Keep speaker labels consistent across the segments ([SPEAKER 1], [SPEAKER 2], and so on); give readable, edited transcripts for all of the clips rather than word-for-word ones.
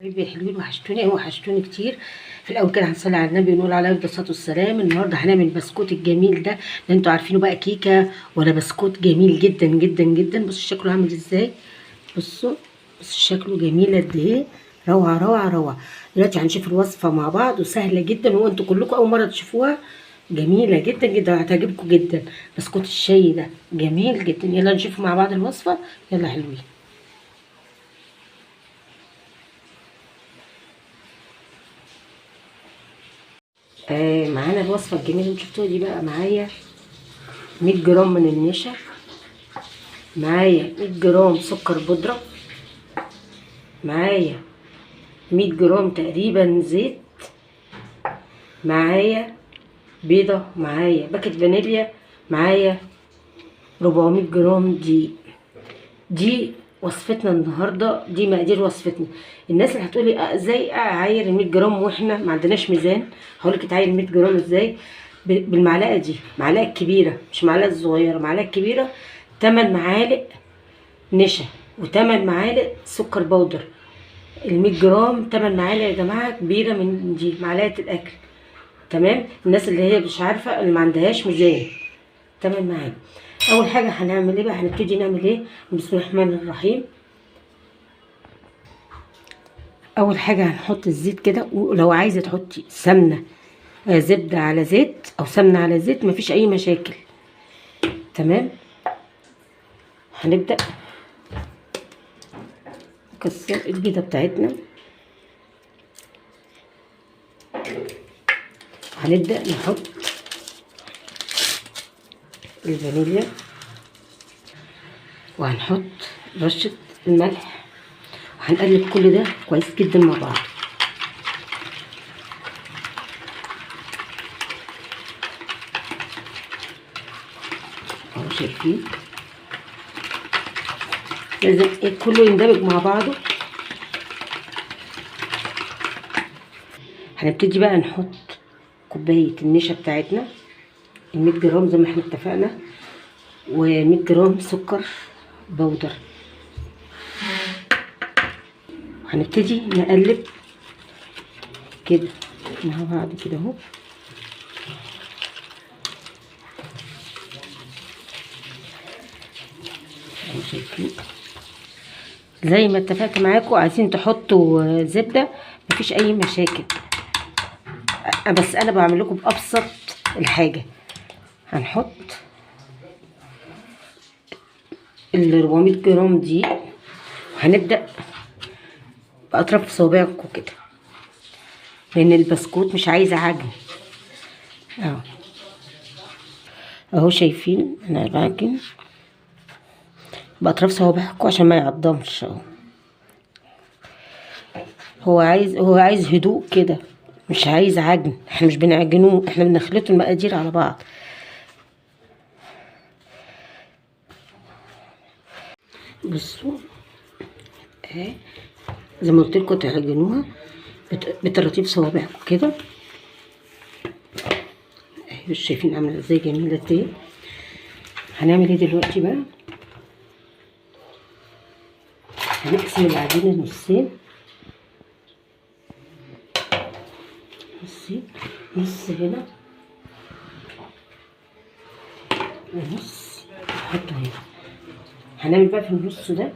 [SPEAKER 1] حبايبي الحلوين، وحشتوني قوي، وحشتوني كتير. في الاول كده هنصلي على النبي ونقول عليه الصلاه والسلام. النهارده هنعمل البسكوت الجميل ده اللي انتوا عارفينه بقى، كيكه ولا بسكوت جميل جدا جدا جدا. بصوا شكله عامل ازاي، بصوا شكله جميل قد ايه، روعه روعه روعه. دلوقتي هنشوف الوصفه مع بعض، وسهله جدا، وانتوا كلكم اول مره تشوفوها. جميله جدا جدا، هتعجبكم جدا. بسكوت الشاي ده جميل جدا. يلا نشوف مع بعض الوصفه، يلا حلوين. معانا الوصفه الجميله اللي شفتوها دي بقى. معايا 100 جرام من النشا، معايا 100 جرام سكر بودره، معايا 100 جرام تقريبا زيت، معايا بيضه، معايا باكت فانيليا، معايا 400 جرام دقيق. دي وصفتنا النهارده، دي مقادير وصفتنا. الناس اللي هتقولي ازاي اعاير ال 100 جرام واحنا ما عندناش ميزان، هقولك اتعاير 100 جرام ازاي. بالمعلقه دي، معلقه كبيره مش معلقه صغيره، معلقه كبيره. 8 معالق نشا و8 معالق سكر بودر. ال 100 جرام 8 معالق يا جماعه، كبيره من دي معلقه الاكل. تمام. الناس اللي هي مش عارفه، اللي ما عندهاش ميزان، 8 معالق. اول حاجه هنعمل ايه بقى، هنبتدي نعمل ايه. بسم الله الرحمن الرحيم. اول حاجه هنحط الزيت كده، ولو عايزه تحطي سمنه زبده على زيت او سمنه على زيت مفيش اي مشاكل. تمام. هنبدا نكسر البيضه بتاعتنا. هنبدا نحط الفانيليا، وهنحط رشه الملح، وهنقلب كل ده كويس جدا مع بعض. اهو شايفين، لازم كله يندمج مع بعضه. هنبتدي بقى نحط كوبايه النشا بتاعتنا، ال 100 جرام زي ما احنا اتفقنا، و100 جرام سكر بودر. هنبتدي نقلب كده مع بعض كده اهو. شايفين زي ما اتفقت معاكم، عايزين تحطوا زبده مفيش اي مشاكل، بس انا بعمل لكم بابسط الحاجه. هنحط ال 400 جرام دي، وهنبدا باطراف صوابعكم كده، لان البسكوت مش عايزه عجن. اهو شايفين انا بعجن باطراف صوابعكم عشان ما يعضمش. اهو هو عايز هدوء كده، مش عايز عجن. احنا مش بنعجنوه، احنا بنخلط المقادير على بعض. بصوا اهي، زي ما قلت لكم تعجنوها بطراطيف صوابعكم كده. اهي مش شايفين عامله ازاي، جميله ازاي. هنعمل ايه دلوقتي بقى، هنقسم العجينه نصين، نص هنا ونص نحطه هنا. هنعمل بقى في النص ده.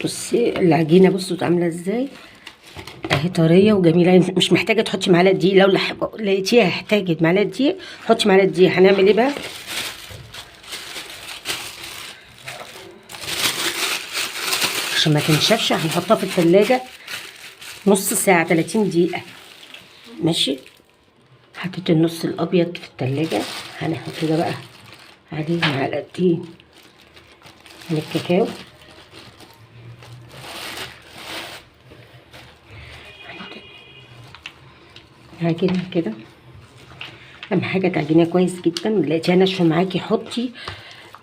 [SPEAKER 1] بصي العجينه، بصوا عامله ازاي اهي، طريه وجميله. مش محتاجه تحطي معلقه دقيق، لو لقيتيها احتاجت معلقه دقيق حطي معلقه دقيق. هنعمل ايه بقى، عشان ما تنشفش هنحطها في التلاجة نص ساعة، 30 دقيقة. ماشي. حطيت النص الابيض في التلاجة. هنحط ده بقى عليه معلقتين من الكاكاو. هعجنها كده. اهم حاجة تعجنيها كويس جدا. لقيتيها ناشفة معاكي حطي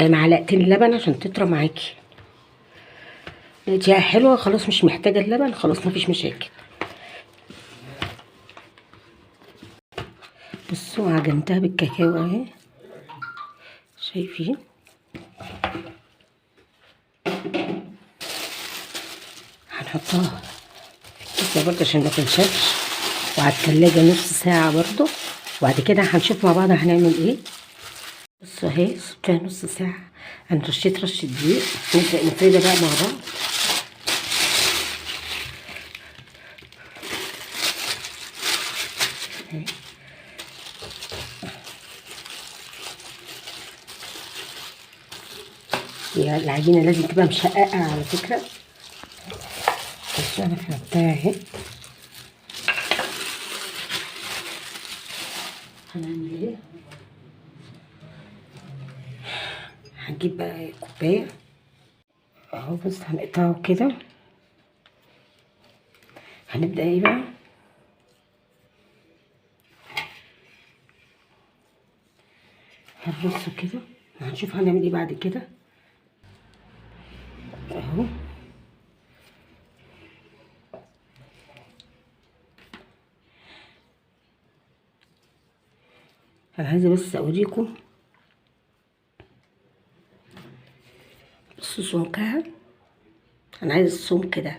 [SPEAKER 1] معلقتين لبن عشان تطرى معاكي. لقيتيها حلوة خلاص مش محتاجة اللبن، خلاص مفيش مشاكل. بصوا عجنتها بالكاكاو اهي، شايفين. هنحطها بس برضه عشان ما تنشفش، وعلى التلاجة نص ساعة برضه. وبعد كده هنشوف مع بعض هنعمل ايه. بصوا اهي سبتها نص ساعة، انا رشيت رشة دقيق. نبدأ نفردها بقى مع بعض. هي العجينة لازم تبقى مشققة على فكرة. بس انا فردتها اهي. هنعمل ايه؟ هنجيب بقى كوباية اهو. بص هنقطعه كده. هنبدأ ايه بقى؟ هنرصه كده، وهنشوف هنعمل ايه بعد كده اهو. انا عايزه بس اوريكم. بصوا سمكها، انا عايزه السمك ده.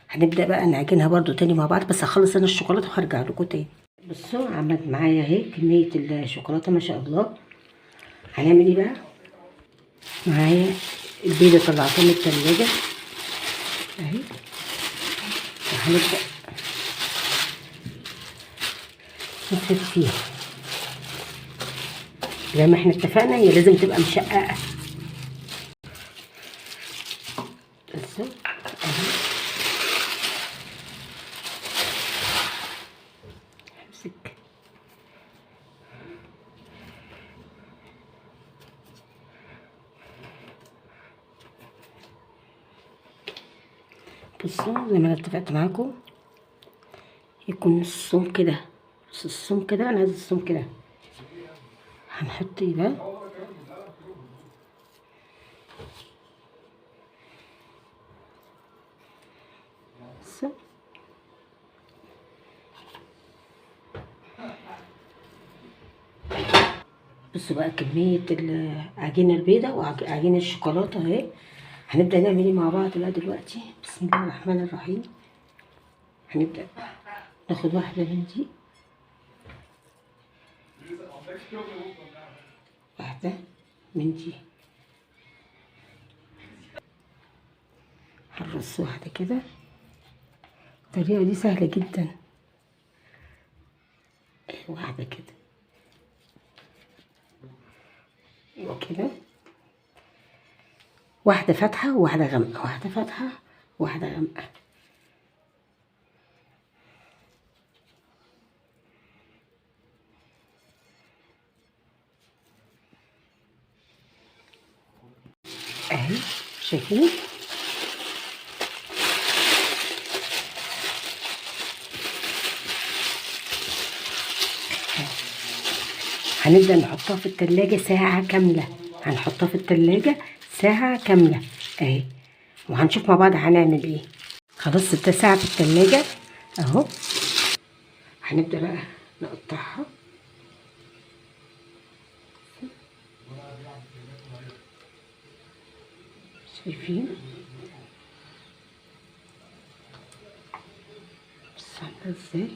[SPEAKER 1] هنبدا بقى نعجنها برضو تاني مع بعض، بس هخلص انا الشوكولاته وهرجع لكم تاني. بصوا عملت معايا اهي كميه الشوكولاته ما شاء الله. هنعمل ايه بقى؟ معايا البيضه طلعتها من التلاجة اهي. وهنبدا نفرد فيها زي ما احنا اتفقنا. هي لازم تبقى مشققه. بصوا اهي. امسك. بصوا زي ما انا اتفقت معاكم، يكون السمك كده. بص السمك كده، انا عايز السمك كده. هنحط ايه بقى؟ بصوا بصوا بقى كمية العجينة البيضاء وعجينة الشوكولاتة اهي. هنبدأ نعمل ايه مع بعض بقى دلوقتي. بسم الله الرحمن الرحيم. هنبدأ ناخد واحدة من دي، واحدة من دي. هنرص واحدة كده. الطريقة دي سهلة جدا. واحدة كده وكده. واحدة فاتحة وواحدة غامقة، واحدة فاتحة وواحدة غامقة. اهي شايفين؟ هنبدأ نحطها في التلاجة ساعة كاملة. هنحطها في التلاجة ساعة كاملة اهي، وهنشوف مع بعض هنعمل ايه. خلاص 6 ساعة في التلاجة اهو. هنبدأ بقى نقطعها. شايفين؟ بص عاملة ازاي؟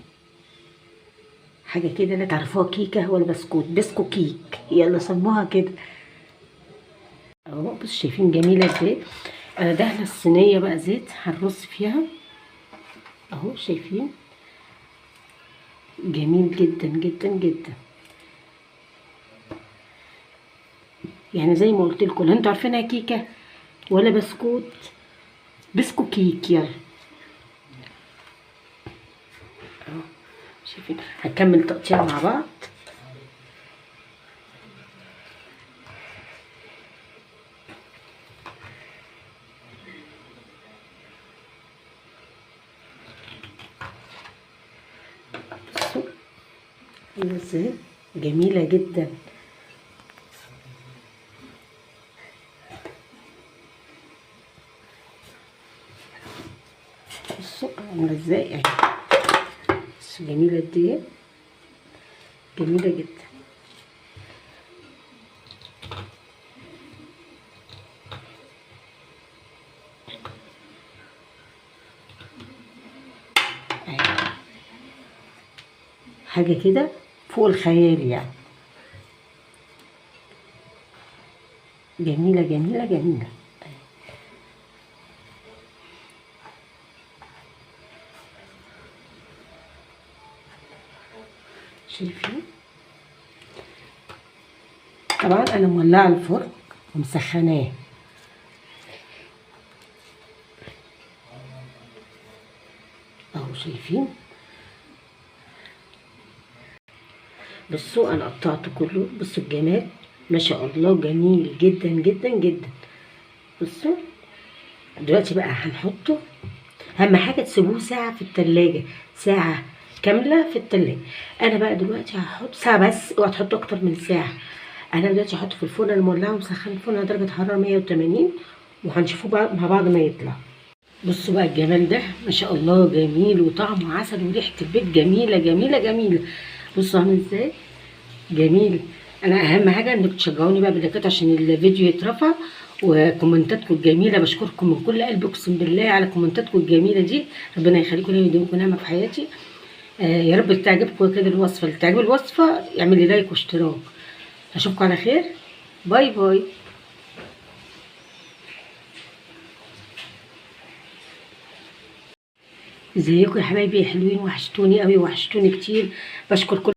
[SPEAKER 1] حاجة كده لا تعرفوها كيكة ولا بسكوت. بسكو كيك، يلا سموها كده اهو. بص شايفين جميلة ازاي؟ انا دهنة الصينية بقى زيت هنرص فيها اهو. شايفين؟ جميل جدا جدا جدا. يعني زي ما قلت لكم، انتوا عارفينها كيكة ولا بسكوت. بسكو كيك يلا اهو. شايفين؟ هنكمل تقطيع مع بعض. بصوا عاملة ازاي؟ جميلة جدا. بصوا عاملة ازاي يعني. بس جميلة قد ايه؟ جميلة جدا. حاجة كده فوق الخيال يعني. جميلة جميلة جميلة. شايفين؟ طبعا انا مولعة الفرن ومسخناه. اهو شايفين؟ بصوا انا قطعته كله، بصوا الجمال ما شاء الله، جميل جدا جدا جدا. بصوا دلوقتي بقى هنحطه، اهم حاجه تسيبوه ساعه في التلاجة، ساعه كامله في التلاجة. انا بقى دلوقتي هحط ساعه بس، اوعى تحطوا اكتر من ساعه. انا دلوقتي هحطه في الفرن المولعه ومسخن الفرن على درجه حراره 180، وهنشوفه بقى مع بعض ما يطلع. بصوا بقى الجمال ده ما شاء الله، جميل وطعمه عسل وريحه البيت جميله جميله جميله. بصوا عامل ازاي جميل. انا اهم حاجه انكم تشجعوني بقى باللايكات عشان الفيديو يترفع، وكومنتاتكم الجميله. بشكركم من كل قلبي اقسم بالله على كومنتاتكم الجميله دي، ربنا يخليكم لي ويديمكم نعمه في حياتي. يا رب تعجبكم كده الوصفه. اللي تعجب الوصفه اعمل لي لايك واشتراك. اشوفكم على خير، باي باي. ازيكم يا حبايبي يا حلوين، وحشتوني قوي وحشتوني كتير. بشكر كل